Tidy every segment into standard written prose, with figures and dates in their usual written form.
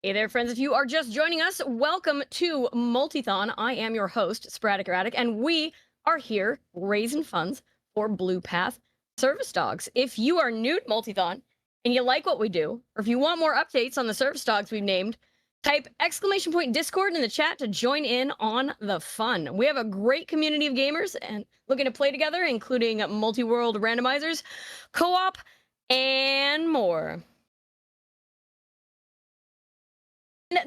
Hey there, friends. If you are just joining us, welcome to Multithon. I am your host, Sporadic Erratic, and we are here raising funds for Blue Path service dogs. If you are new to Multithon and you like what we do, or if you want more updates on the service dogs we've named, type !Discord in the chat to join in on the fun. We have a great community of gamers and looking to play together, including multi-world randomizers, co-op, and more.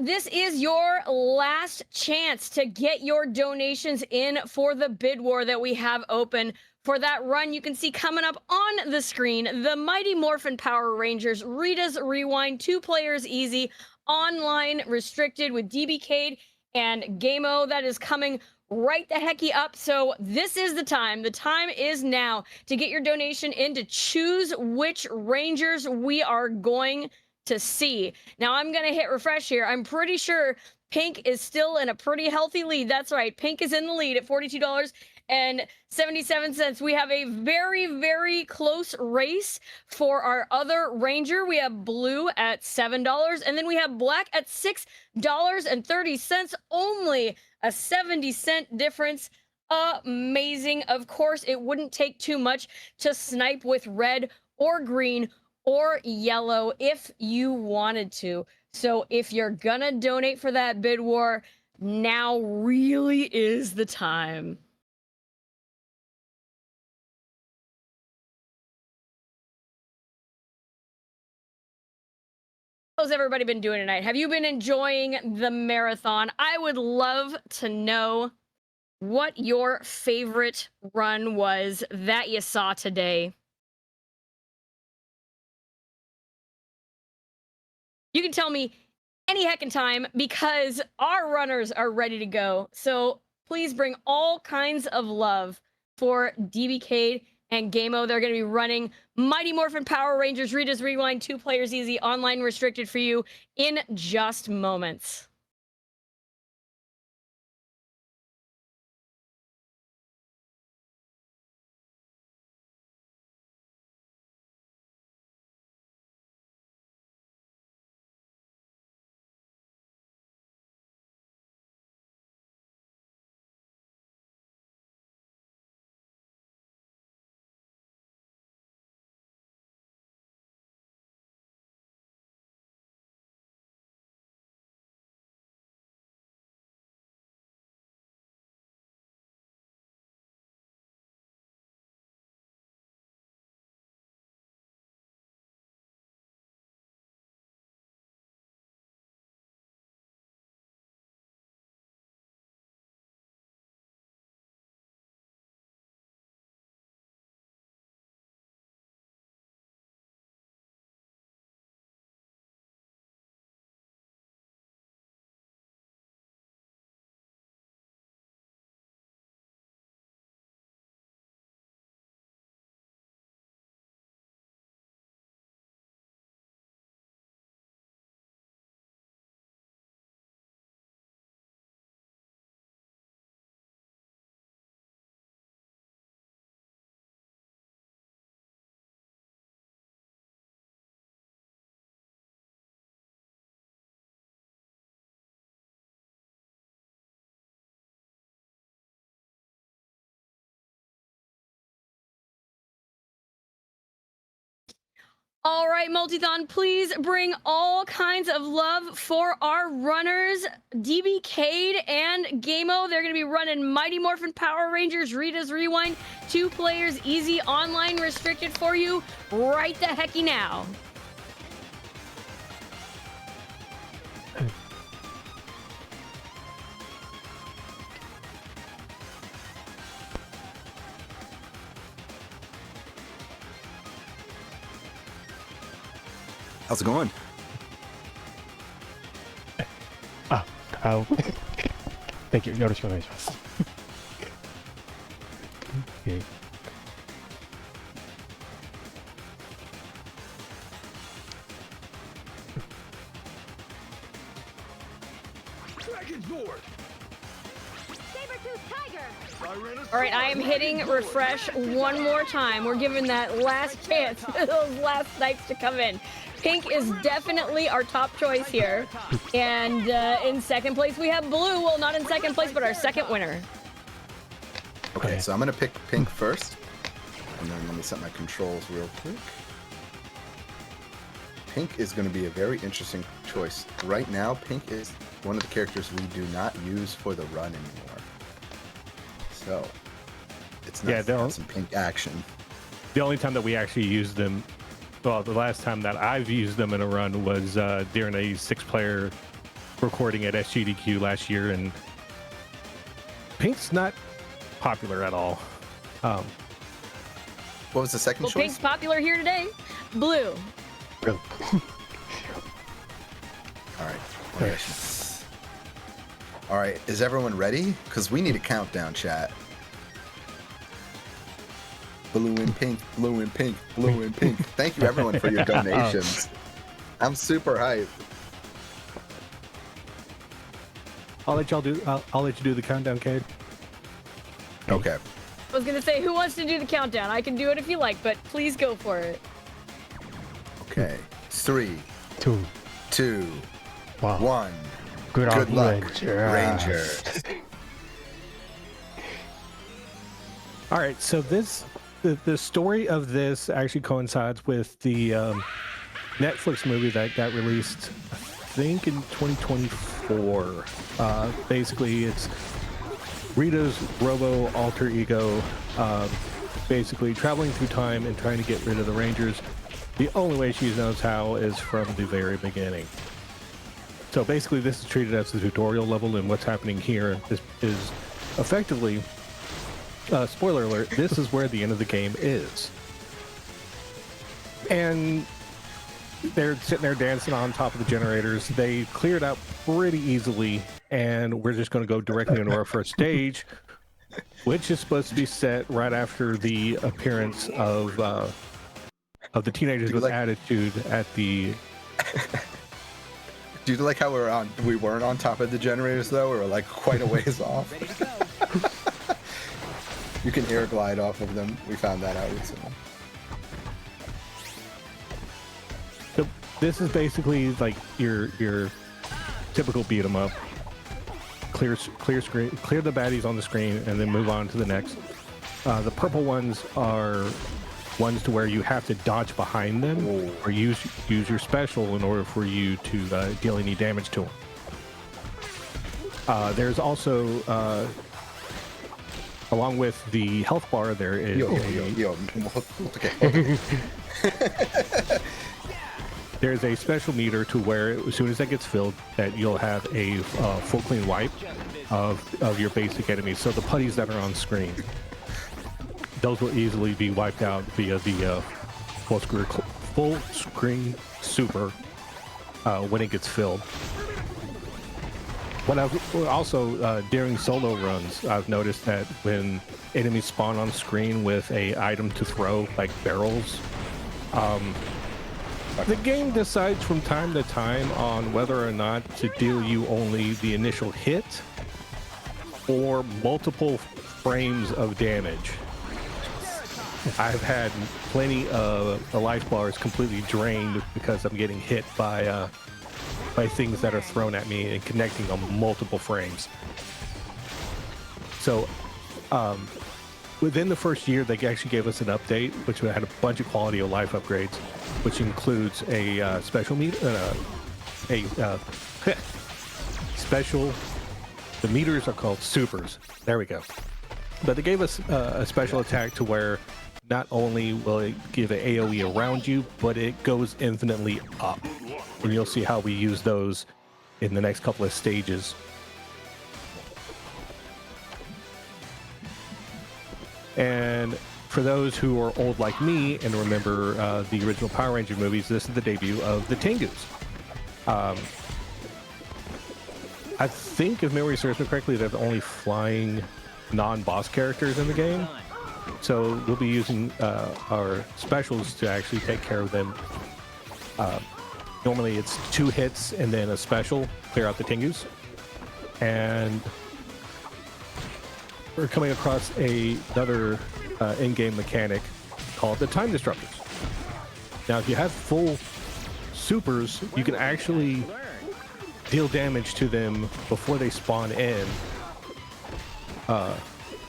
This is your last chance to get your donations in for the bid war that we have open. For that run, you can see coming up on the screen, the Mighty Morphin Power Rangers, Ritas Rewind, 2 players easy, online restricted with DBcade and gameO. That is coming right the hecky up. So this is the time. The time is now to get your donation in to choose which Rangers we are going to see. Now I'm gonna hit refresh here. I'm pretty sure Pink is still in a pretty healthy lead. That's right, Pink is in the lead at $42.77. We have a very, very close race for our other Ranger. We have Blue at $7, and then we have Black at $6.30. Only a 70-cent difference. Amazing. Of course, it wouldn't take too much to snipe with red or green or yellow if you wanted to. So if you're gonna donate for that bid war, now really is the time. How's everybody been doing tonight? Have you been enjoying the marathon? I would love to know what your favorite run was that you saw today. You can tell me any heckin' time because our runners are ready to go. So please bring all kinds of love for DBcade and gameO. They're going to be running Mighty Morphin Power Rangers Ritas Rewind 2 players easy, online restricted for you in just moments. All right, Multithon, please bring all kinds of love for our runners, DBcade and gameO. They're going to be running Mighty Morphin Power Rangers Ritas Rewind, 2 players easy, online restricted for you right the hecky now. How's it going? Thank you. よろしくお願いします。Okay. Dragon Sword! Saber-tooth All right, I am hitting refresh one more time. We're giving that last chance for those last snipes to come in. Pink is definitely our top choice here. And in second place, we have blue. Well, not in second place, but our second winner. Okay, so I'm going to pick pink first. And then let me set my controls real quick. Pink is going to be a very interesting choice. Right now, pink is one of the characters we do not use for the run anymore. So, it's nice to have some pink action. The only time that we actually used them, well, the last time that I've used them in a run was during a 6-player recording at SGDQ last year, and pink's not popular at all. What was the second choice? Pink's popular here today. Blue. Really? All right. All right. Is everyone ready? Because we need a countdown, chat. Blue and pink, blue and pink, blue and pink. Thank you, everyone, for your donations. I'm super hyped. I'll let y'all do. I'll let you do the countdown, Cade. Okay. I was going to say, who wants to do the countdown? I can do it if you like, but please go for it. Okay. 3, 2, 1. Good luck, Ranger. All right, so the story of this actually coincides with the Netflix movie that got released, I think, in 2024. Basically, it's Rita's robo alter ego, basically traveling through time and trying to get rid of the Rangers. The only way she knows how is from the very beginning. So basically, this is treated as a tutorial level, and what's happening here is effectively, spoiler alert, this is where the end of the game is. And they're sitting there dancing on top of the generators. They cleared out pretty easily, and we're just going to go directly into our first stage, which is supposed to be set right after the appearance of the teenagers with attitude at the. Do you like how we weren't on top of the generators though? We were like quite a ways off. You can air glide off of them. We found that out recently. So this is basically like your typical beat 'em up. Clear screen, clear the baddies on the screen, and then move on to the next. The purple ones are ones to where you have to dodge behind them or use your special in order for you to deal any damage to them. There's also, along with the health bar, there is okay. There's a special meter to where as soon as that gets filled, that you'll have a full clean wipe of your basic enemies. So the putties that are on screen, those will easily be wiped out via the full screen super when it gets filled. But I've also during solo runs, I've noticed that when enemies spawn on screen with a item to throw, like barrels, the game decides from time to time on whether or not to deal you only the initial hit or multiple frames of damage. I've had plenty of the life bars completely drained because I'm getting hit by things that are thrown at me and connecting on multiple frames. So within the first year, they actually gave us an update, which had a bunch of quality of life upgrades, which includes a special special. The meters are called supers. There we go. But they gave us a special attack to where not only will it give an AoE around you, but it goes infinitely up. And you'll see how we use those in the next couple of stages. And for those who are old like me and remember the original Power Ranger movies, this is the debut of the Tengus. I think, if memory serves me correctly, they're the only flying non-boss characters in the game. So we'll be using our specials to actually take care of them. Normally it's 2 hits and then a special, clear out the Tengus. And we're coming across another in-game mechanic called the time disruptors. Now, if you have full supers, you can actually deal damage to them before they spawn in,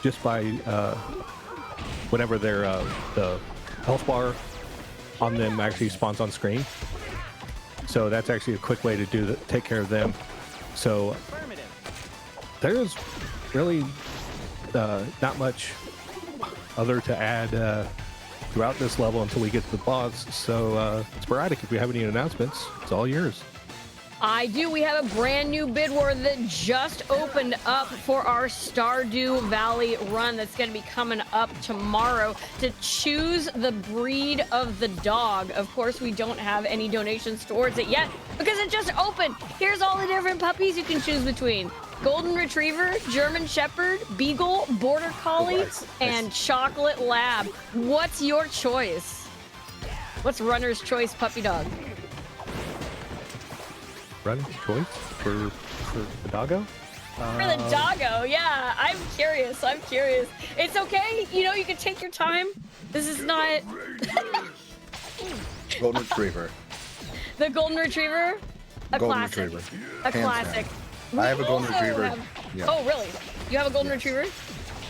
just by whenever their the health bar on them actually spawns on screen. So that's actually a quick way to take care of them. So there's really not much other to add throughout this level until we get to the boss. So Sporadic, if we have any announcements, it's all yours. I do. We have a brand new bid war that just opened up for our Stardew Valley run that's going to be coming up tomorrow to choose the breed of the dog. Of course, we don't have any donations towards it yet because it just opened. Here's all the different puppies you can choose between. Golden Retriever, German Shepherd, Beagle, Border Collie, and Chocolate Lab. What's your choice? What's runner's choice puppy dog? Run choice for the doggo? For the doggo, yeah. I'm curious. It's okay. You know, you can take your time. This is not... Golden Retriever. The Golden Retriever? A Golden classic. Retriever. A Hands classic. down. I have a Golden also Retriever. Yeah. Oh, really? You have a Golden Retriever?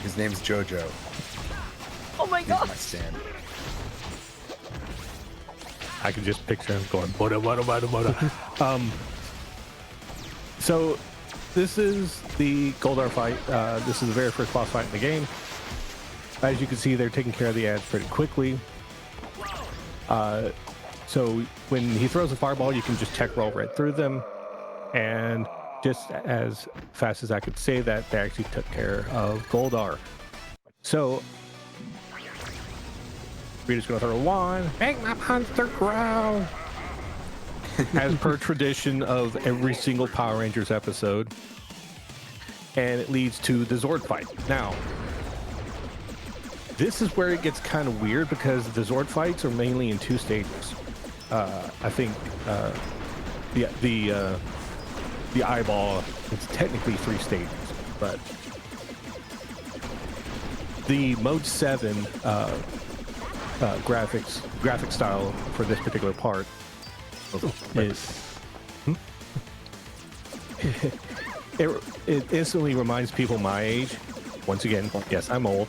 His name's Jojo. Oh my He's god. my stand. I can just picture him going, "Boda, boda, boda, boda." So this is the Goldar fight. This is the very first boss fight in the game. As you can see, they're taking care of the ads pretty quickly. So when he throws a fireball, you can just tech roll right through them. And just as fast as I could say that, they actually took care of Goldar. So Rita's gonna throw a wand. Make my monster growl. As per tradition of every single Power Rangers episode. And it leads to the Zord fight. Now, this is where it gets kind of weird because the Zord fights are mainly in two stages. I think the eyeball, it's technically three stages, but the Mode 7 graphic style for this particular part is it instantly reminds people my age, once again, yes, I'm old,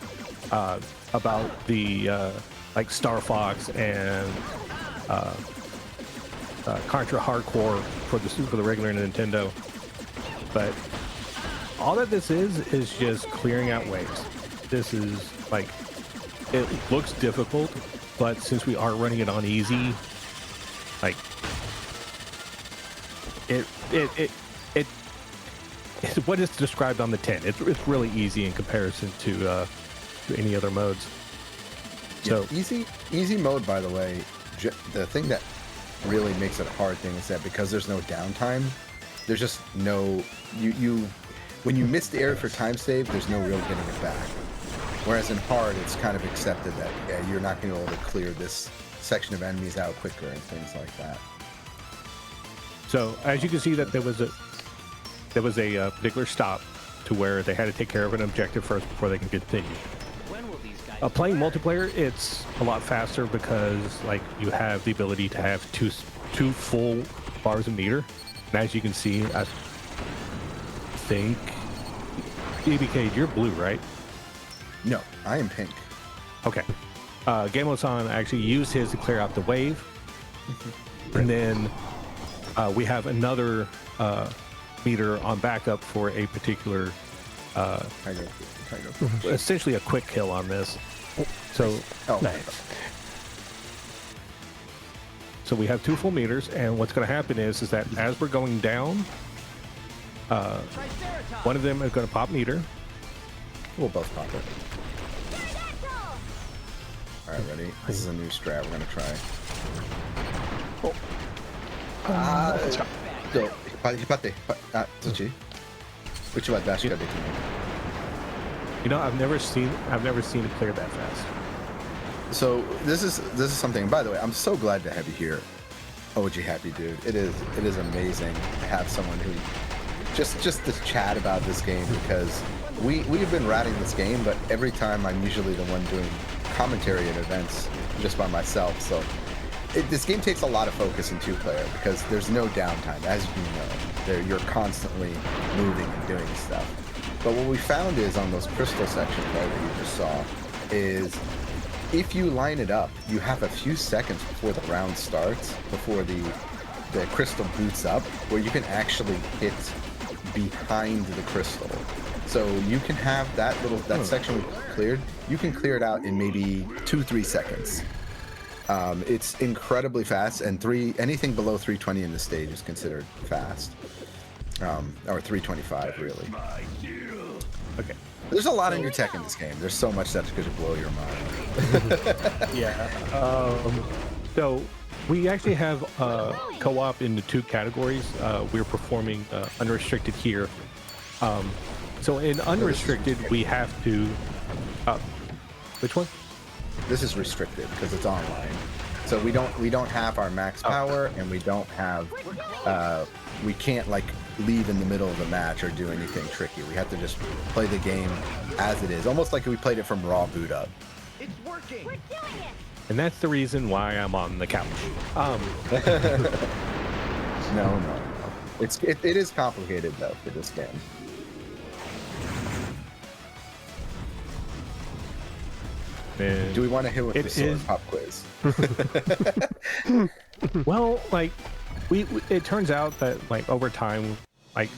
about the like Star Fox and Contra Hardcore for the regular Nintendo. But all that this is just clearing out waves. This is like, it looks difficult, but since we are running it on easy, like it's what is described on the tin. It's really easy in comparison to any other modes. So yeah, easy mode, by the way. The thing that really makes it a hard thing is that because there's no downtime, there's just no when you miss the area for time save, there's no real getting it back. Whereas in hard, it's kind of accepted that you're not going to be able to clear this section of enemies out quicker and things like that. So as you can see, that there was a particular stop to where they had to take care of an objective first before they can continue. Playing multiplayer, it's a lot faster because like you have the ability to have two full bars of meter, and as you can see, I think DBcade, you're blue, right? No, I am pink. Okay. gameO actually used his to clear out the wave, and then we have another meter on backup for a particular essentially a quick kill on this. So nice. So we have two full meters, and what's going to happen is that as we're going down, one of them is going to pop meter. We'll both pop it. All right, ready? This is a new strat we're going to try. You know, I've never seen it clear that fast. So this is something. By the way, I'm so glad to have you here, OG Happy Dude. It is amazing to have someone who just to chat about this game, because we've been ratting this game, but every time I'm usually the one doing commentary at events just by myself. So this game takes a lot of focus in 2-player because there's no downtime, as you know. You're constantly moving and doing stuff. But what we found is on those crystal sections that you just saw is if you line it up, you have a few seconds before the round starts, before the crystal boots up, where you can actually hit behind the crystal. So you can have that section cleared. You can clear it out in maybe 2-3 seconds. It's incredibly fast, and anything below 320 in the stage is considered fast, or 325 really. Okay. There's a lot of new tech in this game. There's so much that's going to blow your mind. Yeah. So we actually have co-op into 2 categories. We're performing unrestricted here. So in unrestricted, we have to. Which one? This is restricted because it's online. So we don't have our max power, and we don't have we can't like leave in the middle of the match or do anything tricky. We have to just play the game as it is, almost like we played it from raw boot up. It's working. We're doing it. And that's the reason why I'm on the couch. No. It is complicated though for this game. And Do we want to hit with the sword is- pop quiz? well, like it turns out that like over time, like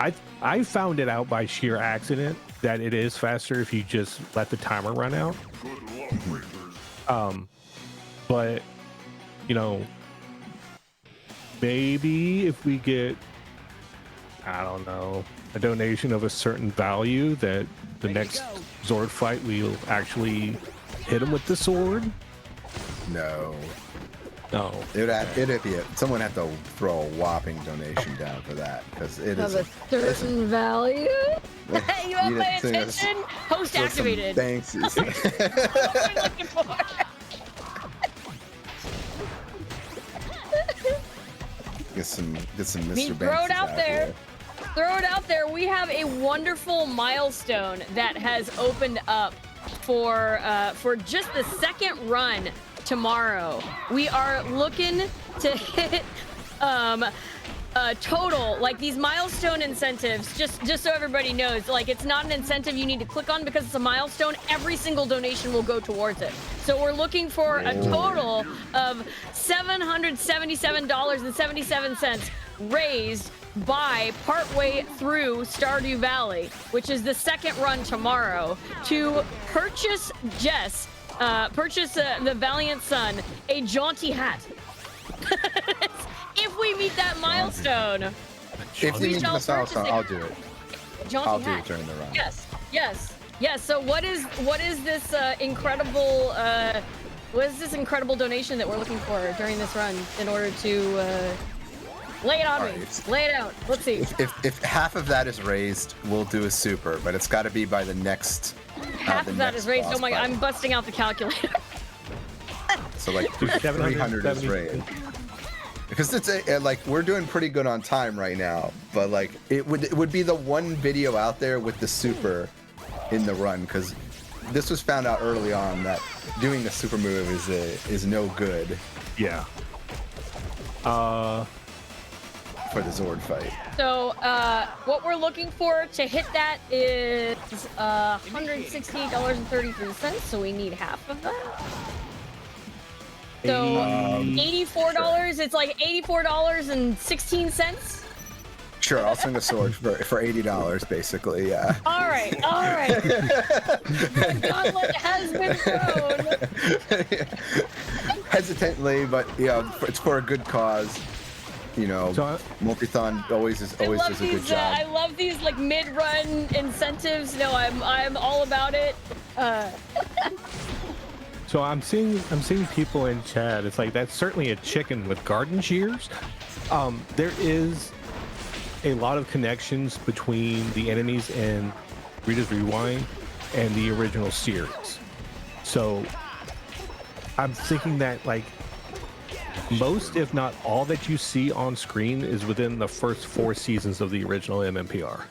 I found it out by sheer accident that it is faster if you just let the timer run out. But you know, maybe if we get, I don't know, a donation of a certain value, that the next Zord fight we'll actually hit him with the sword. No. No. Someone had to throw a whopping donation down for that because it is Of a certain value. You want to pay attention? Host activated. Thanks. What are we looking for? Get some Mr. Me, Banks throw it out there. here. Throw it out there. We have a wonderful milestone that has opened up for just the second run tomorrow. We are looking to hit total, like these milestone incentives, just so everybody knows, like it's not an incentive you need to click on because it's a milestone. Every single donation will go towards it. So we're looking for a total of $777.77 raised by partway through Stardew Valley, which is the second run tomorrow, to purchase the Valiant Son a jaunty hat. If we meet that milestone, If you we need shall the milestone, purchase I'll do it. jaunty I'll do hat. it during the run. Yes. So what is this incredible donation that we're looking for during this run in order to lay it on me? Alright. Lay it out. Let's see. If half of that is raised, we'll do a super, but it's got to be by the next. Half the of that next is raised. boss Oh my god, fight. I'm busting out the calculator. So like 300 is raised. Because it's like we're doing pretty good on time right now, but like it would be the one video out there with the super in the run, because this was found out early on that doing the super move is no good Yeah. for the Zord fight. So what we're looking for to hit that is $168.33. So we need half of that. So $84. It's like $84.16. Sure, I'll swing a sword for $80, basically. Yeah. All right. The gauntlet has been thrown. Hesitantly, but yeah, it's for a good cause. You know, So, Multithon always does a good job. I love these like mid-run incentives. No, I'm all about it. So I'm seeing people in chat. It's like that's certainly a chicken with garden shears. There is a lot of connections between the enemies in Ritas Rewind and the original series. So I'm thinking that like most, if not all, that you see on screen is within the first 4 seasons of the original MMPR.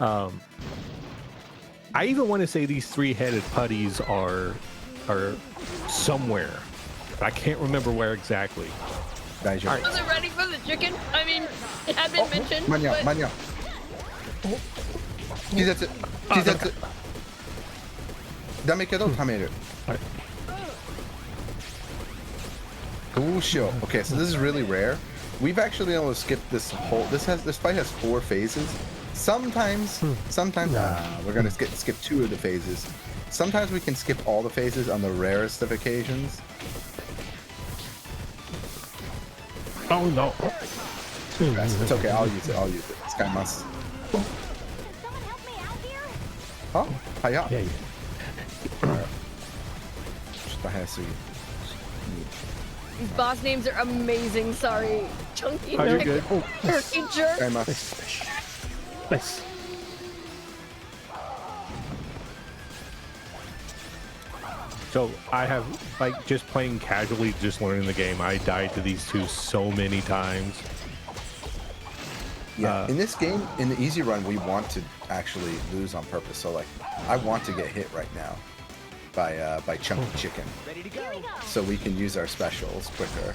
I even want to say these three-headed putties are somewhere. I can't remember where exactly. Guys, All right. Was it ready for the chicken? I mean, it had been mentioned. Manya, but... Manya. Kizetsu. Kizetsu. Dame kedo tameru. Alright. Okay, so this is really rare. We've actually almost skipped this whole. This fight has 4 phases. Sometimes we're gonna skip 2 of the phases. Sometimes we can skip all the phases on the rarest of occasions. Oh no! It's okay. I'll use it. This guy must. Can someone help me out here? Oh, hiya. Yeah. These boss names are amazing. Sorry, Chunky Oh, you're Neck, good. Oh, Turkey Jerk. I must. nice. So I have, like, just playing casually, just learning the game. I died to these two so many times. Yeah, in this game, in the easy run, we want to actually lose on purpose. So, like, I want to get hit right now by Chunky Chicken, so we can use our specials quicker.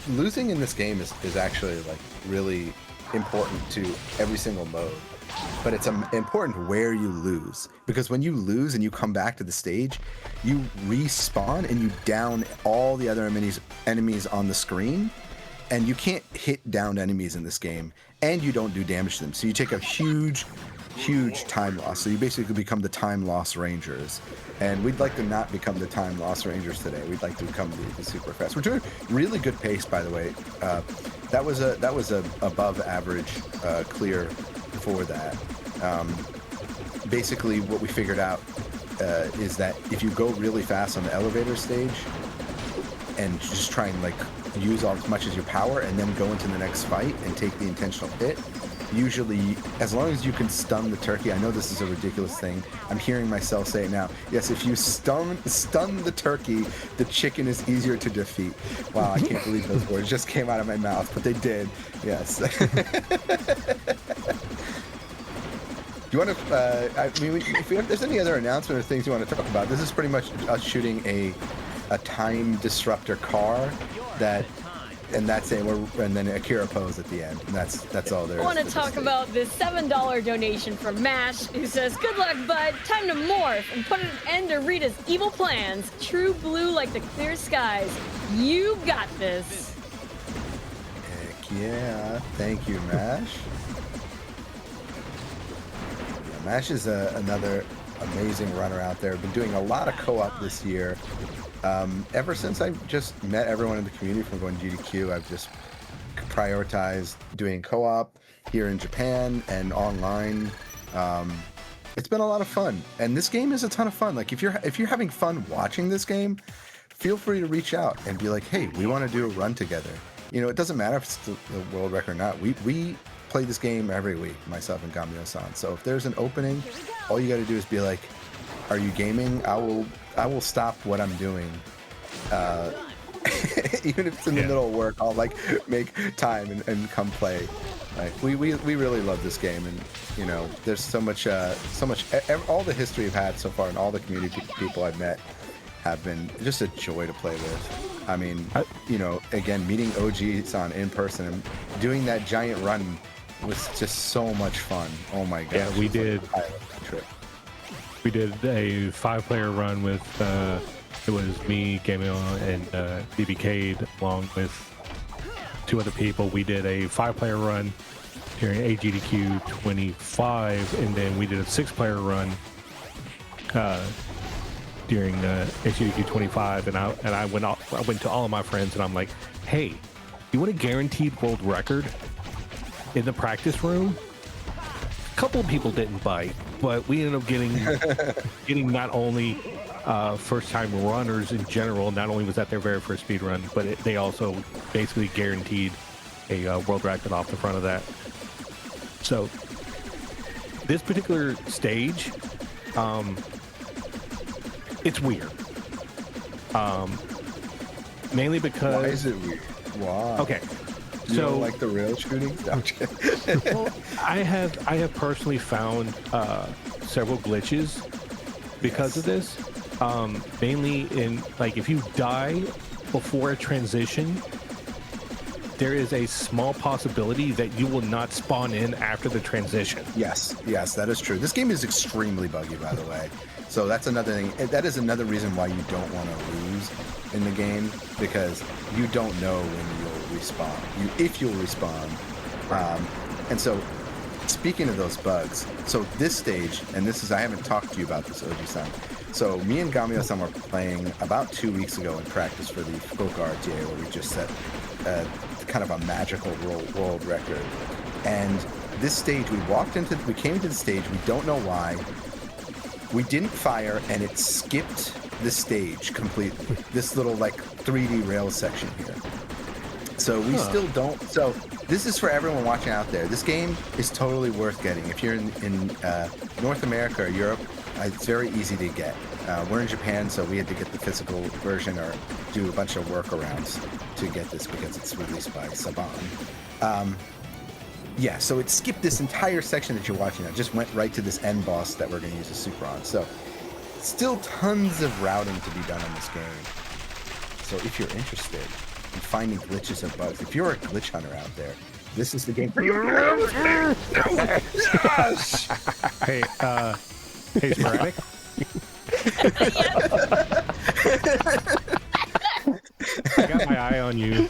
Losing in this game is actually like really important to every single mode. But it's important where you lose, because when you lose and you come back to the stage, you respawn and you down all the other enemies on the screen, and you can't hit downed enemies in this game, and you don't do damage to them. So you take a huge time loss. So you basically become the time loss rangers, and we'd like to not become the time loss rangers today. We'd like to become the super fast. We're doing really good pace, by the way. That was a above average clear for that. Basically, what we figured out is that if you go really fast on the elevator stage and just try and like use as much as your power and then go into the next fight and take the intentional hit, usually, as long as you can stun the turkey, I know this is a ridiculous thing, I'm hearing myself say it now, yes, if you stun the turkey, the chicken is easier to defeat. Wow, I can't believe those words just came out of my mouth, but they did, yes. Do you want to, if there's any other announcement or things you want to talk about, this is pretty much us shooting a time disruptor car and that's it. And then Akira pose at the end. And that's all there is. I want to talk about this $7 donation from Mash, who says, "Good luck, bud. Time to morph and put an end to Rita's evil plans. True blue like the clear skies. You got this." Heck yeah! Thank you, Mash. Yeah, Mash is another amazing runner out there. Been doing a lot of co-op this year. Ever since I just met everyone in the community from going to GDQ, I've just prioritized doing co-op here in Japan and online. It's been a lot of fun, and this game is a ton of fun. Like if you're having fun watching this game, feel free to reach out and be like, hey, we want to do a run together. You know, it doesn't matter if it's the world record or not. We play this game every week, myself and gameO-san. So if there's an opening, all you got to do is be like, are you gaming? I will stop what I'm doing. Even if it's in the middle of work, I'll like make time and come play. Like we really love this game, and you know, there's so much all the history I've had so far and all the community people I've met have been just a joy to play with. I mean, you know, again, meeting OG-san in person and doing that giant run was just so much fun. Oh my gosh. Yeah, we did. Like a trip. We did a 5-player run with, it was me, gameO, and DBcade, along with 2 other people. We did a 5-player run during AGDQ 25, and then we did a 6-player run during AGDQ 25. And I went to all of my friends, and I'm like, hey, you want a guaranteed world record in the practice room? A couple of people didn't bite, but we ended up getting not only first-time runners in general. Not only was that their very first speed run, but they also basically guaranteed a world record off the front of that. So this particular stage, it's weird. Mainly because Why is it weird? Why? Okay, You So- don't like the rail shooting? No, I'm kidding. Well, I have personally found several glitches because of this. Mainly in like if you die before a transition, there is a small possibility that you will not spawn in after the transition. Yes, that is true. This game is extremely buggy, by the way. So that's another thing. That is another reason why you don't want to lose in the game, because you don't know when you'll respawn. If you'll respawn. And so, speaking of those bugs, so this stage, and this is, I haven't talked to you about this, Oji-san. So me and gameO-san were playing about 2 weeks ago in practice for the Fukuoka RTA, where we just set kind of a magical world record. And this stage, we came into the stage, we don't know why. We didn't fire, and it skipped the stage completely. This little like 3D rail section here. So we still don't. So this is for everyone watching out there. This game is totally worth getting. If you're in North America or Europe, it's very easy to get. We're in Japan, so we had to get the physical version or do a bunch of workarounds to get this because it's released by Saban. Yeah, so it skipped this entire section that you're watching. It just went right to this end boss that we're going to use a super on. So still tons of routing to be done on this game. So if you're interested in finding glitches or bugs, if you're a glitch hunter out there, this is the game for you. Yes! Hey, hey, Sporadic. I got my eye on you.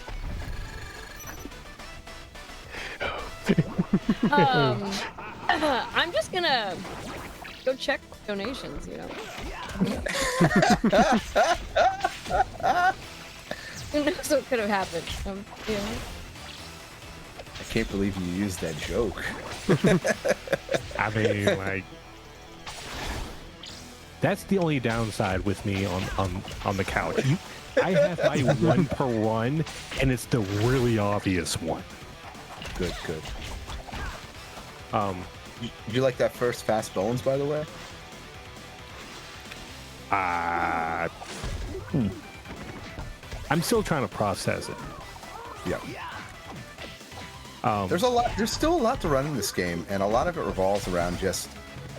I'm just gonna go check donations, you know. Who knows what could have happened? You know. I can't believe you used that joke. I mean, like, that's the only downside with me on the couch. I have my 1-per-1, and it's the really obvious one. Good. Did you like that first Fast Bones, by the way? I'm still trying to process it. Yeah. There's still a lot to run in this game, and a lot of it revolves around just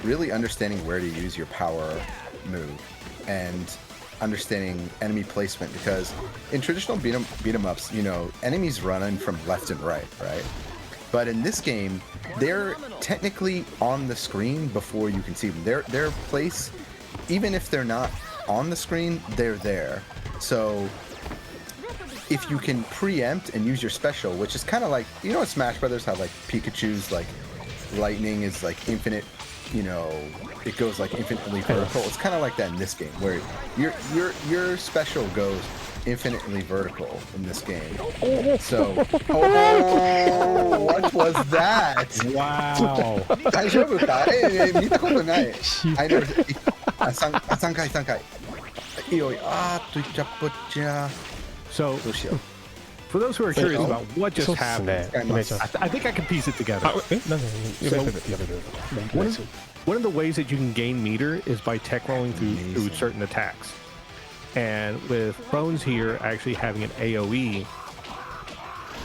really understanding where to use your power move and understanding enemy placement, because in traditional beat 'em ups, you know, enemies run in from left and right? But in this game, they're technically on the screen before you can see them. Their place, even if they're not on the screen, they're there. So if you can preempt and use your special, which is kind of like, you know, in Smash Brothers, how like Pikachu's like lightning is like infinite, you know, it goes like infinitely vertical. It's kind of like that in this game, where your special goes infinitely vertical in this game. So, what was that? Wow. 大丈夫か？見たことない。I never. 3回。いいよ。いっちゃっぽっちゃ。 So, どうしよう。 for those who are curious about what just そうっす happened, ね。お願いします。 I think I can piece it together. なんでやめる。 One of the ways that you can gain meter is by tech rolling through Amazing. certain attacks. And with Bones here actually having an AoE,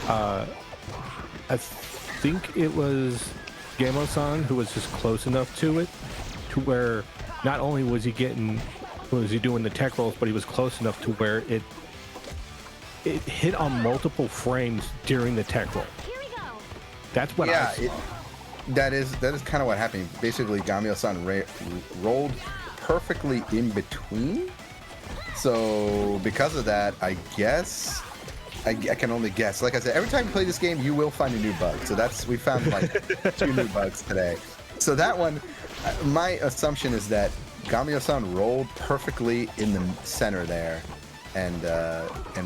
I think it was gameO-san who was just close enough to it to where not only was he doing the tech rolls, but he was close enough to where it hit on multiple frames during the tech roll. Here we go. That's what Yeah, I saw. that is kind of what happened. Basically, gameO-san rolled perfectly in between. So because of that, I guess I can only guess. Like I said, every time you play this game, you will find a new bug. So we found like 2 new bugs today. So that one, my assumption is that gameO-san rolled perfectly in the center there, and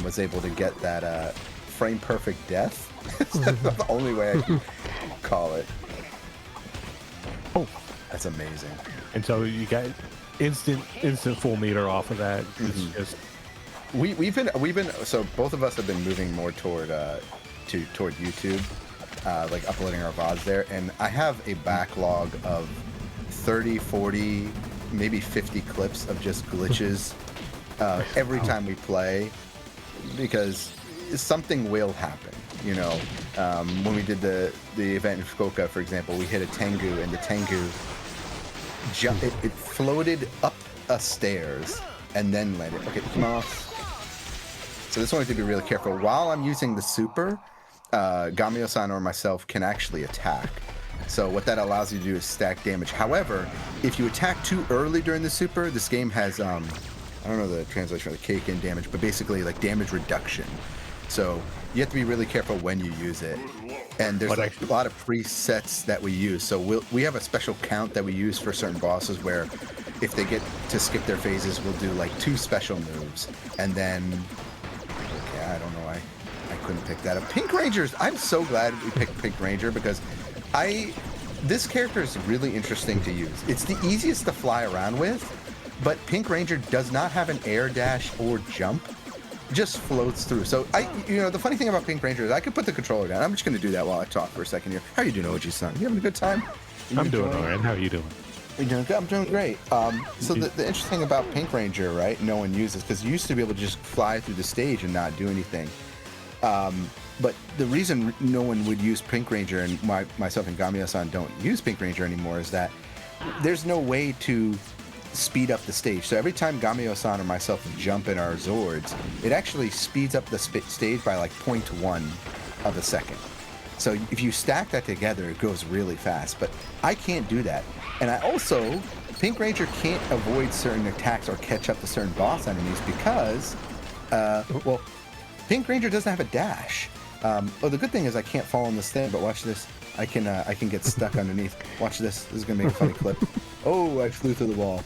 was able to get that frame perfect death. That's the only way I can call it. Oh. That's amazing. And so you got instant full meter off of that. It's just We've been so both of us have been moving more toward YouTube, like uploading our VODs there, and I have a backlog of 30, 40, maybe 50 clips of just glitches every time we play, because something will happen. You know, when we did the event in Fukuoka, for example, we hit a Tengu, and the Tengu it floated up a stairs and then landed. Okay, come off. So this one we have to be really careful. While I'm using the super, gameO-san or myself can actually attack. So what that allows you to do is stack damage. However, if you attack too early during the super, this game has I don't know the translation of the cake in damage, but basically like damage reduction. So you have to be really careful when you use it. And there's like a lot of presets that we use. So we have a special count that we use for certain bosses where if they get to skip their phases, we'll do like 2 special moves. And then, okay, I don't know, I couldn't pick that up. Pink Rangers, I'm so glad we picked Pink Ranger because this character is really interesting to use. It's the easiest to fly around with, but Pink Ranger does not have an air dash or jump. Just floats through. So the funny thing about Pink Ranger is I could put the controller down. I'm just going to do that while I talk for a second here. How you doing, OG-san? You having a good time? I'm doing all right. How are you doing? You doing good? I'm doing great. So the interesting thing about Pink Ranger, right? No one uses because you used to be able to just fly through the stage and not do anything. But the reason no one would use Pink Ranger and myself and gameO-san don't use Pink Ranger anymore is that there's no way to speed up the stage. So every time gameO-san or myself jump in our Zords, it actually speeds up the stage by like 0.1 of a second. So if you stack that together, it goes really fast. But I can't do that. And I also, Pink Ranger can't avoid certain attacks or catch up to certain boss enemies because, Pink Ranger doesn't have a dash. The good thing is I can't fall on this thing, but watch this. I can get stuck underneath. Watch this. This is gonna make a funny clip. Oh, I flew through the wall.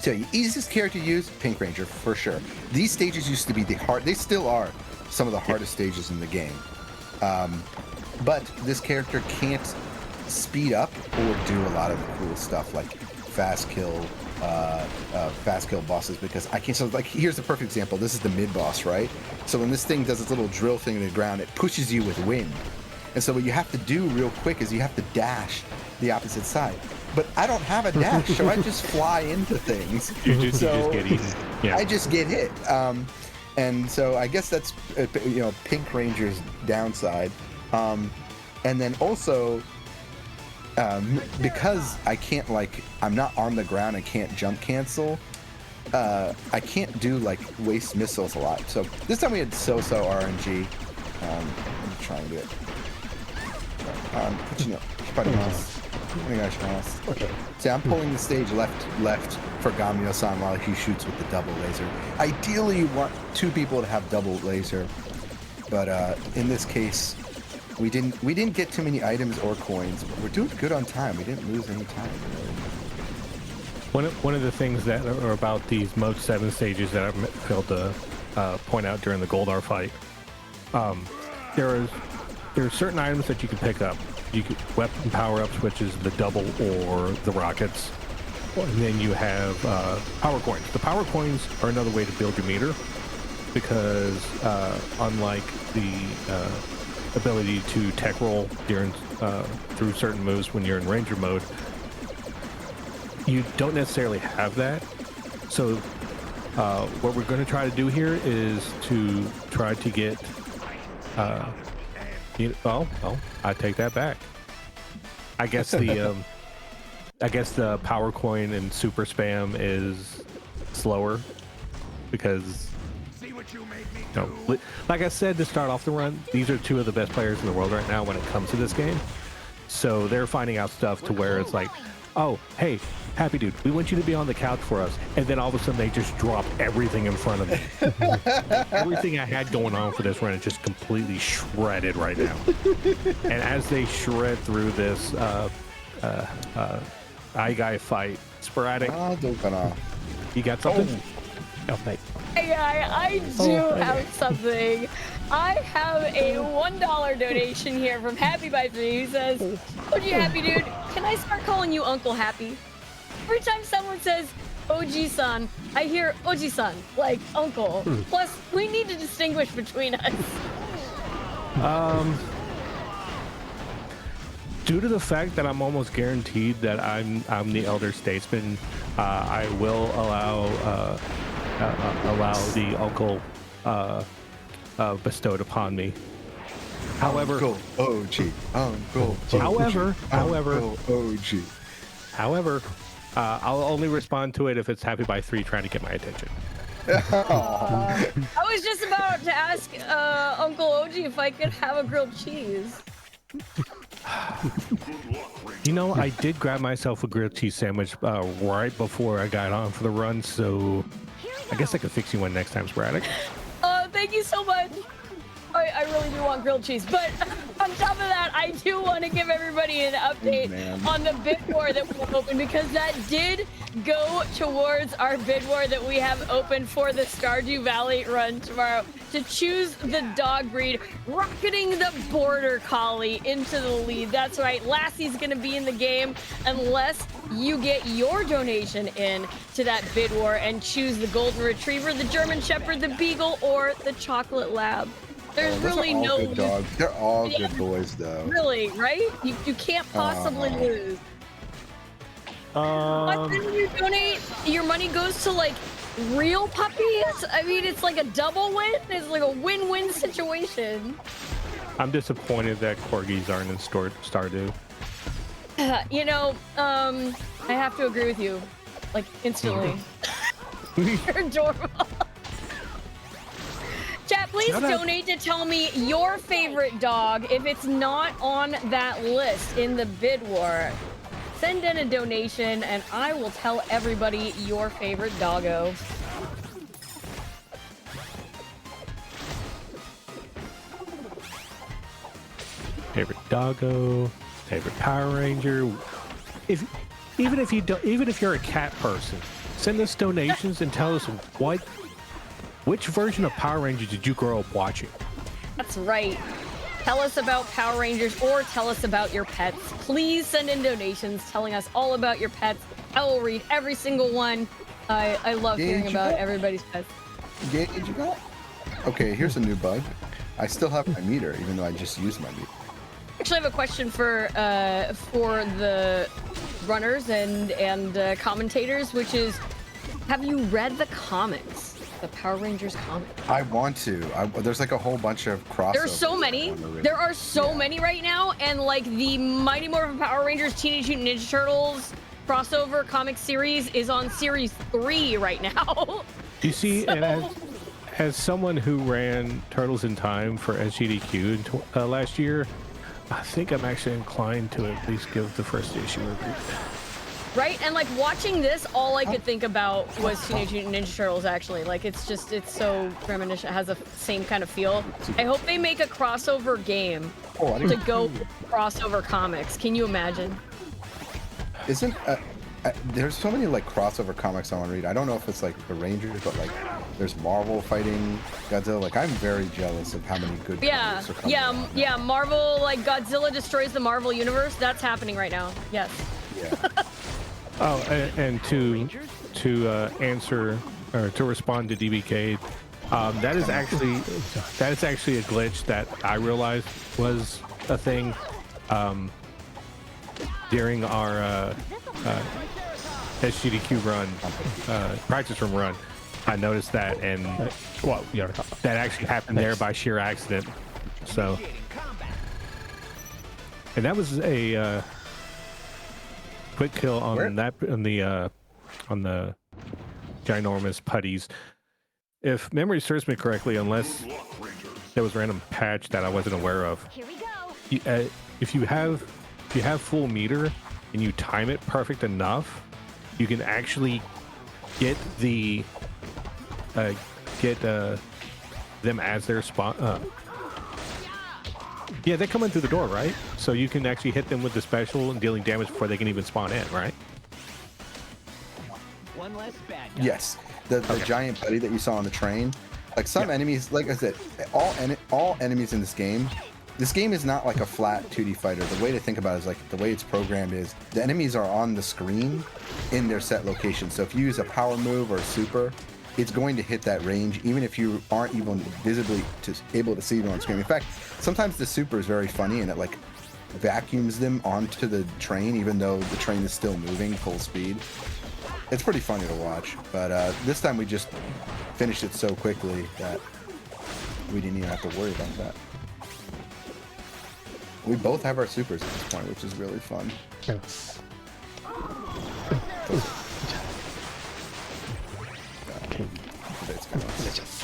So easiest character to use, Pink Ranger for sure. These stages used to be they still are some of the hardest stages in the game. But this character can't speed up or do a lot of cool stuff like fast kill bosses because I can't. So like here's the perfect example. This is the mid boss, right? So when this thing does its little drill thing in the ground, it pushes you with wind. And so what you have to do real quick is you have to dash the opposite side. But I don't have a dash, so I just fly into things. You just get eaten. Yeah. I just get hit. And so I guess that's Pink Ranger's downside. And then also because I can't I'm not on the ground and can't jump cancel. I can't do waste missiles a lot. So this time we had so-so RNG. I'm trying to do it. Okay. See, I'm pulling the stage left for gameO-san while he shoots with the double laser. Ideally, you want 2 people to have double laser, but in this case, we didn't get too many items or coins. But we're doing good on time. We didn't lose any time. One of the things that are about these Mode 7 stages that I failed to point out during the Goldar fight, there are certain items that you can pick up. You can weapon power-ups, which is the double or the rockets. And then you have power coins. The power coins are another way to build your meter because unlike the ability to tech roll during through certain moves when you're in Ranger mode, you don't necessarily have that. So what we're going to try to do here is to try to get I take that back. I guess the power coin and super spam is slower because like I said to start off the run, these are 2 of the best players in the world right now when it comes to this game. So they're finding out stuff to where it's like, oh, hey, Happy Dude, we want you to be on the couch for us. And then all of a sudden they just drop everything in front of me. Everything I had going on for this run is just completely shredded right now. And as they shred through this guy fight, sporadic. You got something? Oh, thanks. Hey, I do have something. I have a $1 donation here from Happy by 3 who says, OG Happy Dude, can I start calling you Uncle Happy? Every time someone says OG-san, I hear OG-san, like uncle. Plus, we need to distinguish between us. Due to the fact that I'm almost guaranteed that I'm the elder statesman, I will allow the uncle bestowed upon me. However, Uncle OG. Uncle OG. However, Uncle OG. however, I'll only respond to it if it's Happy by 3 trying to get my attention. I was just about to ask Uncle OG if I could have a grilled cheese. You know, I did grab myself a grilled cheese sandwich right before I got on for the run, so I guess I could fix you one next time, Sporadic. Thank you so much. I really do want grilled cheese, but on top of that, I do want to give everybody an update on the bid war that we have open, because that did go towards our bid war that we have open for the Stardew Valley run tomorrow to choose the dog breed, rocketing the Border Collie into the lead. That's right, Lassie's gonna be in the game unless you get your donation in to that bid war and choose the Golden Retriever, the German Shepherd, the Beagle, or the Chocolate Lab. There's really all no good dogs. They're all good boys, though. Really, right? You can't possibly lose. But then when you donate, your money goes to like real puppies. I mean, it's like a double win. It's like a win-win situation. I'm disappointed that corgis aren't in Stardew. You know, I have to agree with you, like instantly. You're adorable. Chat, please donate to tell me your favorite dog if it's not on that list in the bid war. Send in a donation and I will tell everybody your favorite doggo. Favorite doggo, favorite Power Ranger. Even if you're a cat person, send us donations and tell us which version of Power Rangers did you grow up watching? That's right. Tell us about Power Rangers or tell us about your pets. Please send in donations telling us all about your pets. I will read every single one. I love hearing about everybody's pets. Gage, you got? Okay, here's a new bug. I still have my meter, even though I just used my meter. Actually, I have a question for the runners and commentators, which is, have you read the comics? The Power Rangers comic. I want to. There's like a whole bunch of crossovers. There's so many. There are so many right now, and like the Mighty Morphin Power Rangers Teenage Mutant Ninja Turtles crossover comic series is on series 3 right now. You see, So- and as someone who ran Turtles in Time for SGDQ last year, I think I'm actually inclined to at least give the first issue a read. Right? And like watching this, all I could think about was Teenage Mutant Ninja Turtles, actually. Like it's so reminiscent, has the same kind of feel. I hope they make a crossover game to go crossover comics. Can you imagine? Isn't there's so many like crossover comics I want to read. I don't know if it's like the Rangers, but like there's Marvel fighting Godzilla. Like I'm very jealous of how many good comics are coming out. Yeah. Marvel, like Godzilla destroys the Marvel universe. That's happening right now. Yes. Yeah. Oh, and to answer or to respond to DBcade, that is actually a glitch that I realized was a thing during our SGDQ run, practice room run. I noticed that, and that actually happened there by sheer accident. So, and that was a quick kill on the ginormous putties. If memory serves me correctly, unless there was a random patch that I wasn't aware of, Here we go. if you have full meter and you time it perfect enough, you can actually get them as their spawn. Yeah, they're coming through the door, right? So you can actually hit them with the special and dealing damage before they can even spawn in, right? One less bad guy. Yes. The giant buddy that you saw on the train. Like some enemies, like I said, all enemies in this game is not like a flat 2D fighter. The way to think about it is like the way it's programmed is the enemies are on the screen in their set location. So if you use a power move or a super, it's going to hit that range even if you aren't even visibly able to see them on screen. In fact, sometimes the super is very funny and it like vacuums them onto the train even though the train is still moving full speed. It's pretty funny to watch, but this time we just finished it so quickly that we didn't even have to worry about that. We both have our supers at this point, which is really fun. 使います。OK。 It's kind お願いします。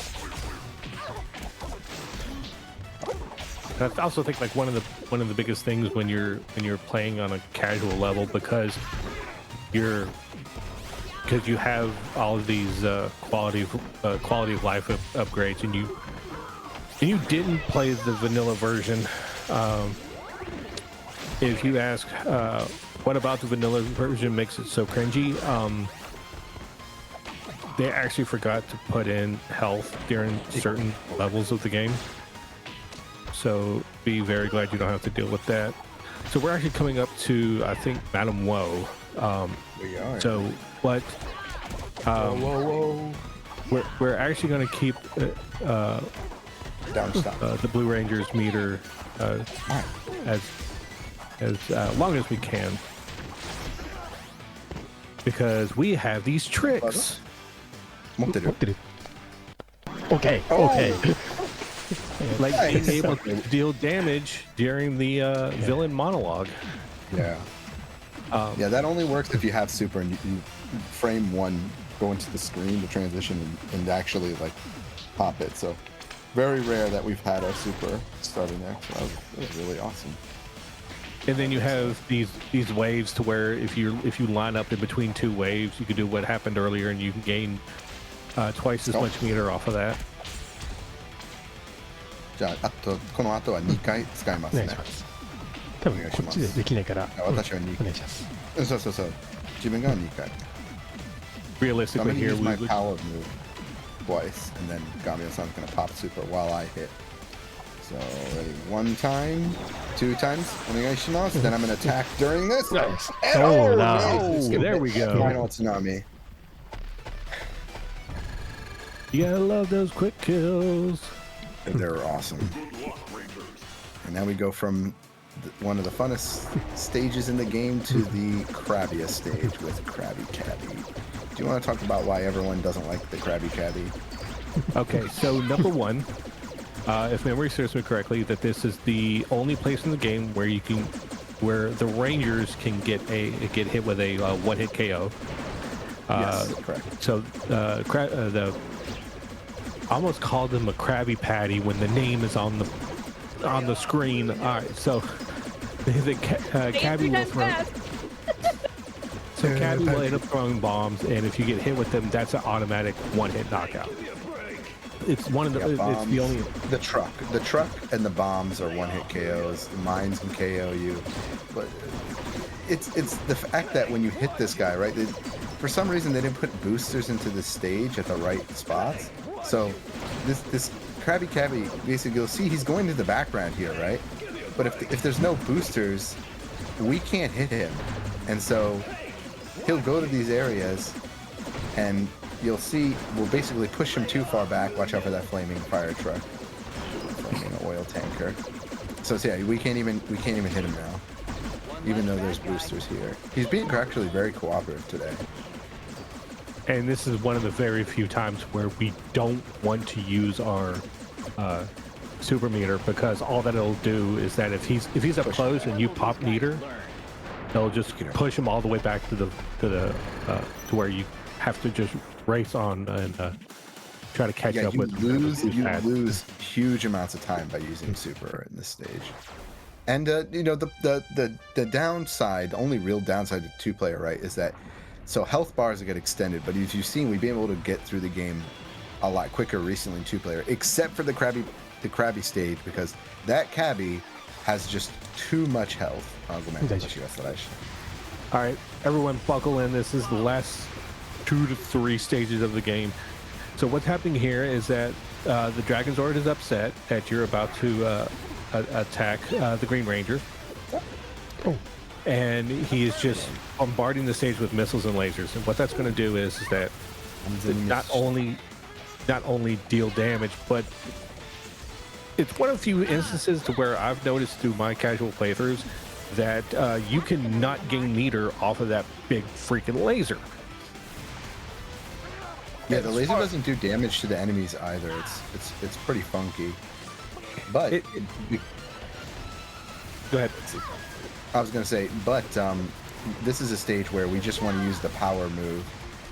I also think like one of the biggest things when you're playing on a casual level because you have all of these quality of life upgrades and you didn't play the vanilla version. If you ask what about the vanilla version makes it so cringy, they actually forgot to put in health during certain levels of the game. So be very glad you don't have to deal with that. So we're actually coming up to, I think, Madam Woe. We are. So what? Whoa. We're actually going to keep Down stop. the Blue Rangers meter as long as we can, because we have these tricks. 持ってる。持ってる。OK OK。 Like being able to deal damage during the villain monologue. Yeah. Yeah, that only works if you have super and you frame one, go into the screen to transition and actually like pop it. So very rare that we've had our super starting there. So that was really awesome. And then you have these waves to where if you line up in between two waves, you can do what happened earlier and you can gain twice as much meter off of that. じゃあ、この後は2回使いますね。お願いします。多分こっちでできないから、私は2お願いします。そう。自分が2回。So I'm Realistically, going to here use we my would, power move twice, and then gameO-san's going to pop super while I hit. So, ready? 1 time, 2 times. お願いします。Then I'm going to attack during this. Nice. And Oh, nice. nice. Skip There it. we go. Final tsunami. you gotta love those quick kills. They're awesome. And now we go from one of the funnest stages in the game to the crabbiest stage with Krabby Caddy. Do you want to talk about why everyone doesn't like the Krabby Caddy? Okay, so number one, if memory serves me correctly, that this is the only place in the game where where the Rangers can get hit with a one-hit KO. Yes, correct. So the I almost called him a Krabby Patty when the name is on the screen. All right, so the Cabby will throw. So Cabby will end up throwing bombs, and if you get hit with them, that's an automatic one-hit knockout. It's one of the. It's the only. The truck and the bombs are one-hit KOs. The mines can KO you, but it's the fact that when you hit this guy, right? For some reason, they didn't put boosters into the stage at the right spots. So this Krabby Caddy, basically, you'll see he's going to the background here, right? But if there's no boosters, we can't hit him, and so he'll go to these areas, and you'll see we'll basically push him too far back. Watch out for that flaming fire truck, flaming oil tanker. So yeah, we can't even hit him now, even though there's boosters here. He's being actually very cooperative today. And this is one of the very few times where we don't want to use our super meter, because all that it'll do is that if he's up close and you pop meter, it'll just push him all the way back to where you have to just race on and try to catch up with. You lose huge amounts of time by using super in this stage. And the downside, only real downside to two-player, right, is that so health bars get extended, but as you've seen, we've been able to get through the game a lot quicker recently in two-player, except for the Krabby stage, because that Cabby has just too much health. All right, everyone buckle in. This is the last 2 to 3 stages of the game. So what's happening here is that the Dragon Zord is upset that you're about to attack the Green Ranger. Oh. And he is just bombarding the stage with missiles and lasers. And what that's going to do is that not only deal damage, but it's one of the few instances to where I've noticed through my casual playthroughs that you can not gain meter off of that big freaking laser. Yeah, the laser doesn't do damage to the enemies either. It's pretty funky. But Go ahead. I was gonna say, but this is a stage where we just want to use the power move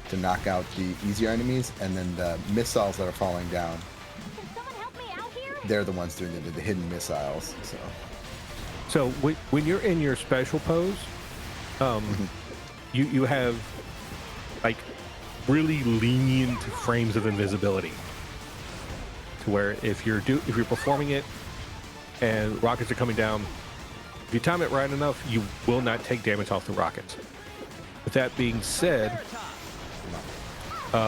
to knock out the easier enemies, and then the missiles that are falling down, Can someone help me out here? they're the ones doing the hidden missiles. So when you're in your special pose, you have like really lenient frames of invisibility, to where if you're performing it and rockets are coming down, if you time it right enough, you will not take damage off the rockets. With that being said, Okay,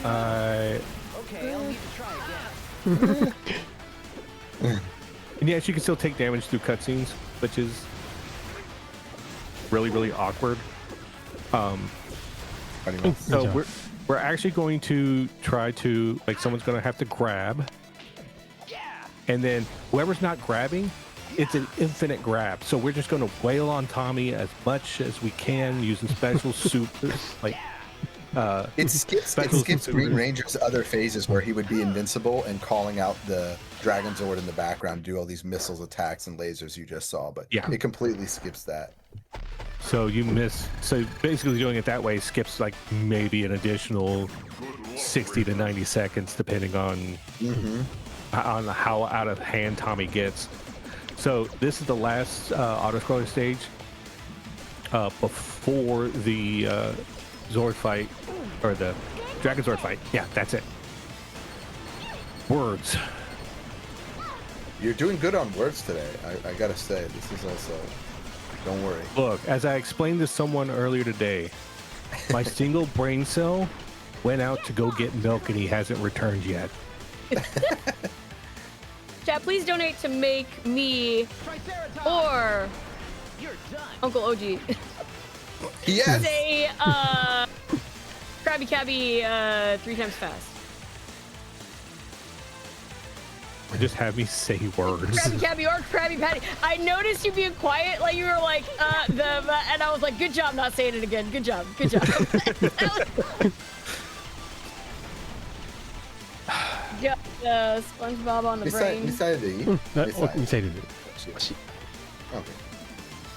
I'll need to try again. and yes, you can still take damage through cutscenes, which is really, really awkward. So we're actually going to try to, like, someone's going to have to grab, and then whoever's not grabbing, it's an infinite grab. So we're just going to wail on Tommy as much as we can using special like It skips Green Ranger's other phases where he would be invincible and calling out the Dragon Zord in the background to do all these missiles, attacks, and lasers you just saw. But yeah, it completely skips that. So you miss. So basically, doing it that way skips like maybe an additional 60 to 90 seconds, depending on how out of hand Tommy gets. So this is the last auto-scroller stage before the Zord fight, or the Dragon Zord fight. Yeah, that's it. Words. You're doing good on words today. I gotta say, this is also. Don't worry. Look, as I explained to someone earlier today, my single brain cell went out to go get milk, and he hasn't returned yet. Chat, please donate to make me or Uncle OG Yes. say Krabby Cabby 3 times fast. Or just have me say words. Krabby Cabby or Krabby Patty. I noticed you being quiet, like you were like and I was like, good job not saying it again. Good job. Good job. SpongeBob on the brain. ミサイルでいい？ミサイルで。 Okay.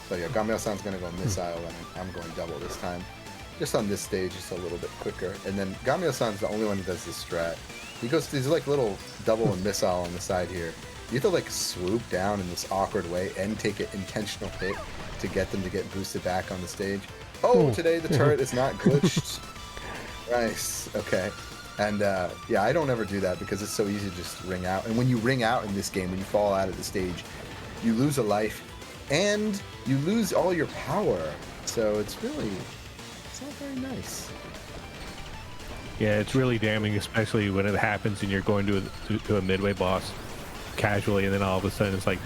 So yeah, gameO-san's gonna go missile, and I'm going double this time. Just on this stage, just a little bit quicker. And then gameO-san's the only one who does this strat. He goes these like little double and missile on the side here. You have to like swoop down in this awkward way and take an intentional hit to get them to get boosted back on the stage. Oh, today the turret is not glitched. Nice. Okay. And yeah, I don't ever do that because it's so easy to just ring out. And when you ring out in this game, when you fall out of the stage, you lose a life and you lose all your power. So it's not very nice. Yeah, it's really damning, especially when it happens and you're going to a midway boss casually, and then all of a sudden it's like,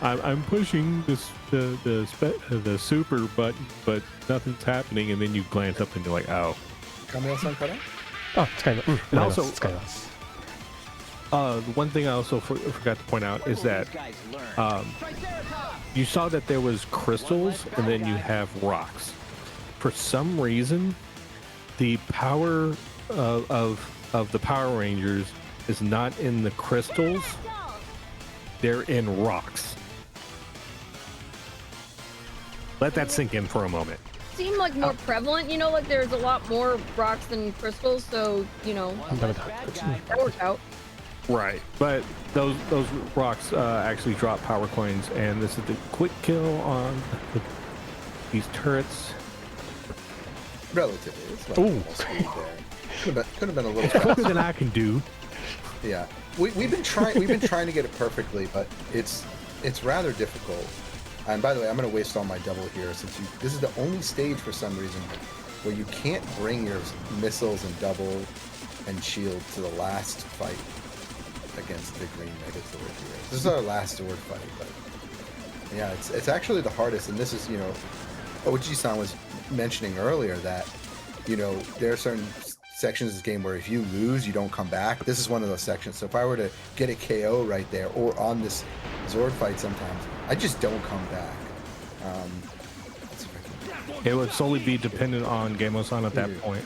I'm pushing the super button, but nothing's happening, and then you glance up and you're like, oh. gameO-san cut out? あ、使います。 And also, 使います。 one thing I also forgot to point out is that you saw that there was crystals and then you have rocks. For some reason, the power of the Power Rangers is not in the crystals. They're in rocks. Let that sink in for a moment. Seem like more prevalent, you know, like there's a lot more rocks than crystals, so you know that worked out. Right, but those rocks actually drop power coins, and this is the quick kill on these turrets. Relatively. It's not Ooh. almost right there. Could have been a little Quicker faster. than I can do. Yeah, we've been trying to get it perfectly, but it's rather difficult. And by the way, I'm going to waste all my double here since this is the only stage for some reason where you can't bring your missiles and double and shield to the last fight against the Green Megazord here. This is our last Zord fight, but yeah, it's actually the hardest. And this is, you know, Oji-san was mentioning earlier that, you know, there are certain sections of this game where if you lose, you don't come back. This is one of those sections. So if I were to get a KO right there or on this Zord fight sometimes, I just don't come back. It would solely be dependent on gameO-san at that point.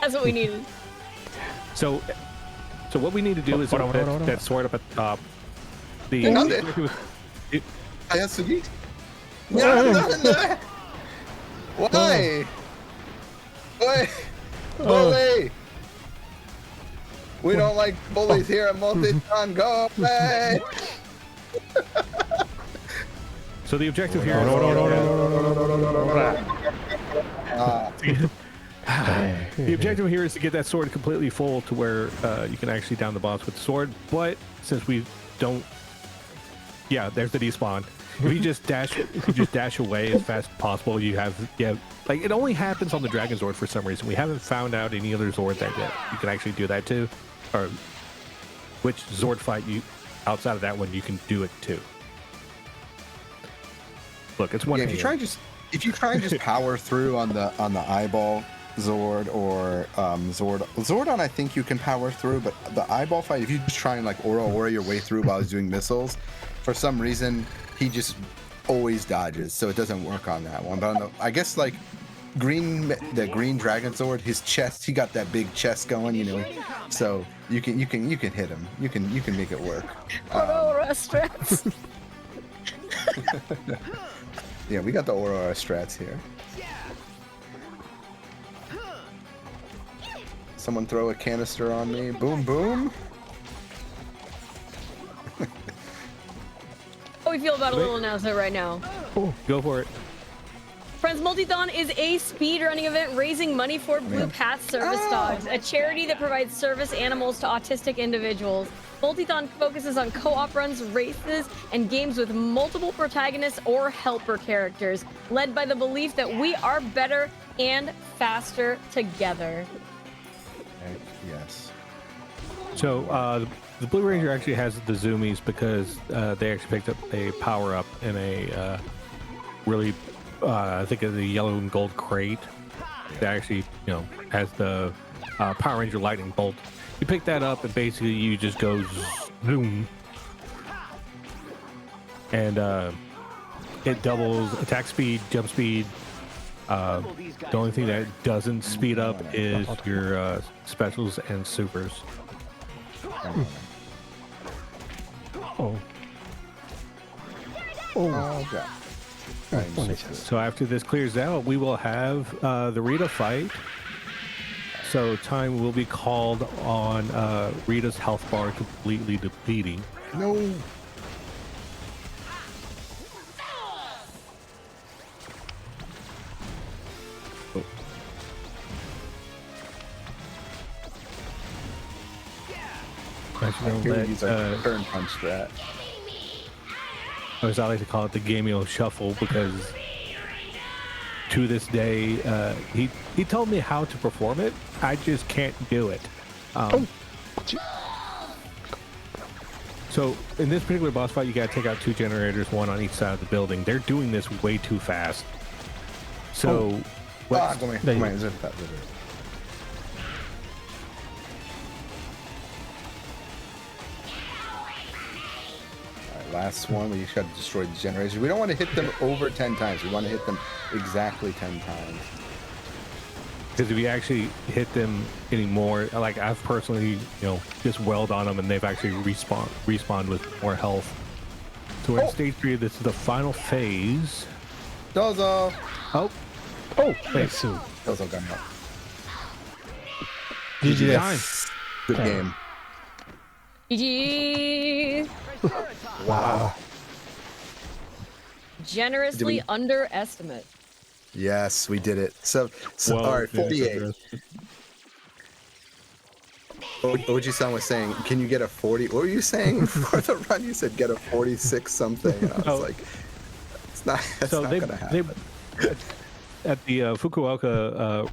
That's what we needed. So what we need to do is that sword up at the top. The Hayasugi? No. Why? Why? Bully! We don't like bullies here at Multithon. Go away! So the objective here the objective here is to get that sword completely full to where you can actually down the boss with the sword. But since we don't, there's the despawn. If you just dash away as fast as possible, you have like it only happens on the Dragon Zord for some reason. We haven't found out any other Zord that you can actually do that to, or which Zord fight you outside of that one you can do it to. Look, it's one. If you try and just power through on the eyeball Zord or Zordon, I think you can power through, but the eyeball fight, if you just try and like aura your way through while he's doing missiles, for some reason he just always dodges, so it doesn't work on that one. But I don't know, I guess like the green Dragon Zord, his chest, he got that big chest going, you know, so you can hit him, you can make it work. Aurora strats. Yeah, we got the Aurora strats here. Someone throw a canister on me. Boom, boom. How we feel about a little announcement right now. Oh, go for it. Friends, Multithon is a speedrunning event raising money for Blue Path Service Dogs, a charity that provides service animals to autistic individuals. Multithon focuses on co-op runs, races, and games with multiple protagonists or helper characters, led by the belief that we are better and faster together. Yes. So the Blue Ranger actually has the zoomies because they actually picked up a power up in a really I think of the yellow and gold crate that actually has the Power Ranger lightning bolt. You pick that up and basically you just go zoom, and it doubles attack speed, jump speed. The only thing that doesn't speed up is your specials and supers. Oh. Oh, God. So after this clears out, we will have the Rita fight. So time will be called on Rita's health bar completely depleting. No. Oh. I'm gonna use a turn punch strat. Or as I like to call it, the gameO shuffle, because to this day, he told me how to perform it. I just can't do it. So in this particular boss fight, you got to take out 2 generators, one on each side of the building. They're doing this way too fast. So Ah, come here. There you Come go. here. Zip that. Alright, last one. We just got to destroy the generators. We don't want to hit them over 10 times. We want to hit them exactly 10 times. Because if you actually hit them anymore, like I've personally, just welled on them and they've actually respawned with more health. So we're in stage 3. This is the final phase. Dozo! Oh, wait. So Dozo got out. GG time. Good game. GG. Wow. Generously underestimate. Yes, we did it. So Well, all right, yeah, 48. Oji-san was saying, can you get a 40? What were you saying for the run? You said get a 46 something. And I was like, that's not going to happen. At the Fukuoka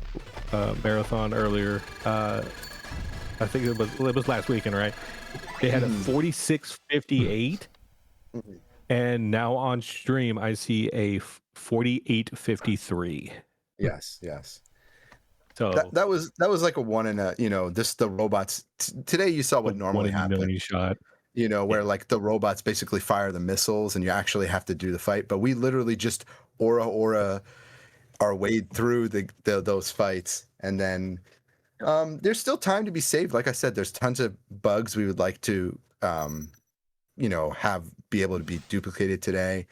marathon earlier, I think it was last weekend, right? They had a 46:58, and now on stream I see a 48:53. Yes. So That was like a one in a, the robots. Today you saw what normally happens. Shot. Where like the robots basically fire the missiles and you actually have to do the fight. But we literally just aura our way through those fights. And then there's still time to be saved. Like I said, there's tons of bugs we would like to, be able to be duplicated today.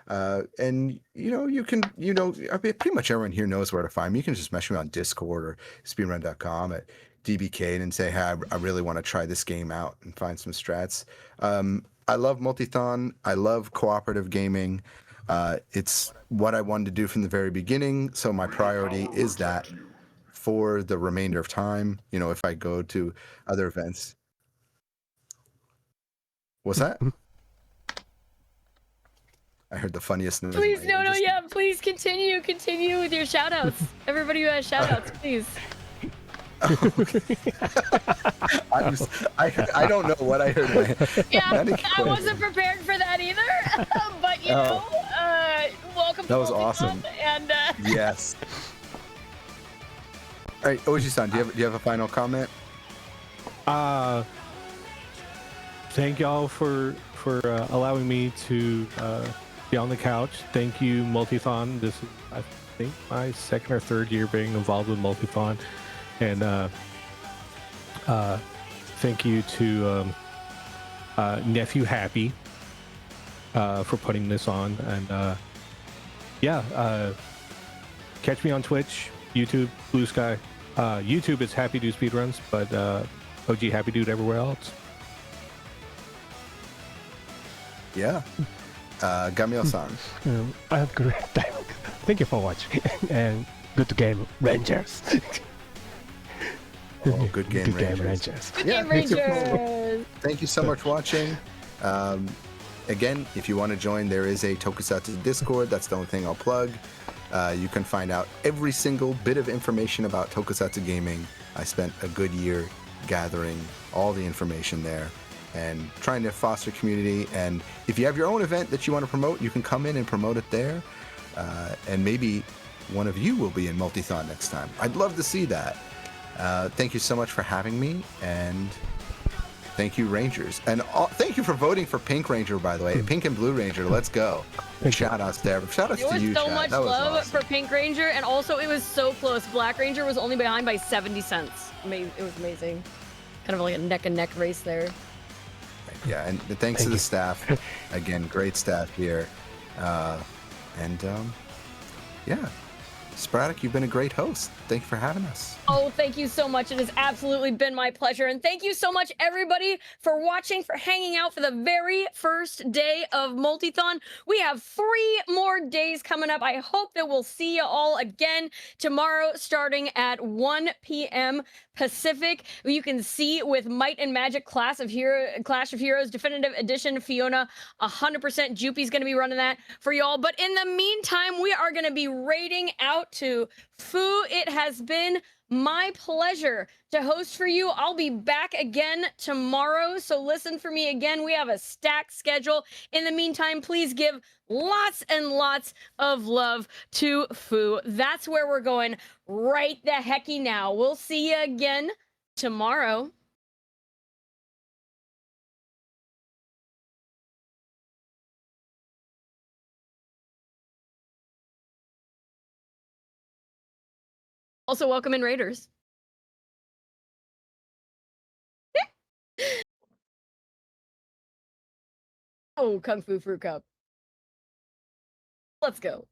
And you can, pretty much everyone here knows where to find me. You can just message me on Discord or speedrun.com at DBcade and say, hey, I really want to try this game out and find some strats. I love Multithon. I love cooperative gaming. It's what I wanted to do from the very beginning. So my priority is that for the remainder of time. If I go to other events. What's that? I heard the funniest noise. Please, please continue with your shout outs. Everybody who has shout outs, please. I don't know what I heard. Yeah, I wasn't prepared for that either. But welcome. That was awesome. And yes. All right, Oji-san, do you have a final comment? Thank y'all for allowing me to be on the couch. Thank you, Multithon. This is, I think, my second or third year being involved with Multithon, and thank you to Nephew Happy for putting this on. And catch me on Twitch, YouTube, Blue Sky. YouTube is Happy Dude Speedruns, but OG Happy Dude everywhere else. Yeah. Gameo-san. I have great time. Thank you for watching. And good game, Rangers. Good game, Rangers. Good game, Rangers. Thank you so much for watching. Again, if you want to join, there is a Tokusatsu Discord. That's the only thing I'll plug. You can find out every single bit of information about Tokusatsu gaming. I spent a good year gathering all the information there and trying to foster community. And if you have your own event that you want to promote, you can come in and promote it there. And maybe one of you will be in Multithon next time. I'd love to see that. Thank you so much for having me, and thank you, Rangers. And thank you for voting for Pink Ranger, by the way. Pink and Blue Ranger, let's go. Shout outs there. Shout outs to you, There was so Chad. much That was love awesome. for Pink Ranger, and also it was so close. Black Ranger was only behind by 70 cents. It was amazing. Kind of like a neck and neck race there. Yeah, and thanks to the staff. Again, great staff here. Yeah. Sporadic, you've been a great host. Thank you for having us. Oh, thank you so much. It has absolutely been my pleasure. And thank you so much, everybody, for watching, for hanging out for the very first day of Multithon. We have 3 more days coming up. I hope that we'll see you all again tomorrow, starting at 1 p.m. Pacific. You can see with Might and Magic Clash of Heroes Definitive Edition, Fiona, 100% Jupy's going to be running that for y'all. But in the meantime, we are going to be raiding out to Fu. It has been my pleasure to host for you. I'll be back again tomorrow, so listen for me again. We have a stacked schedule. In the meantime, please give lots and lots of love to Fu. That's where we're going right the hecky now. We'll see you again tomorrow. Also, welcome in Raiders. Oh, Kung Fu Fruit Cup. Let's go.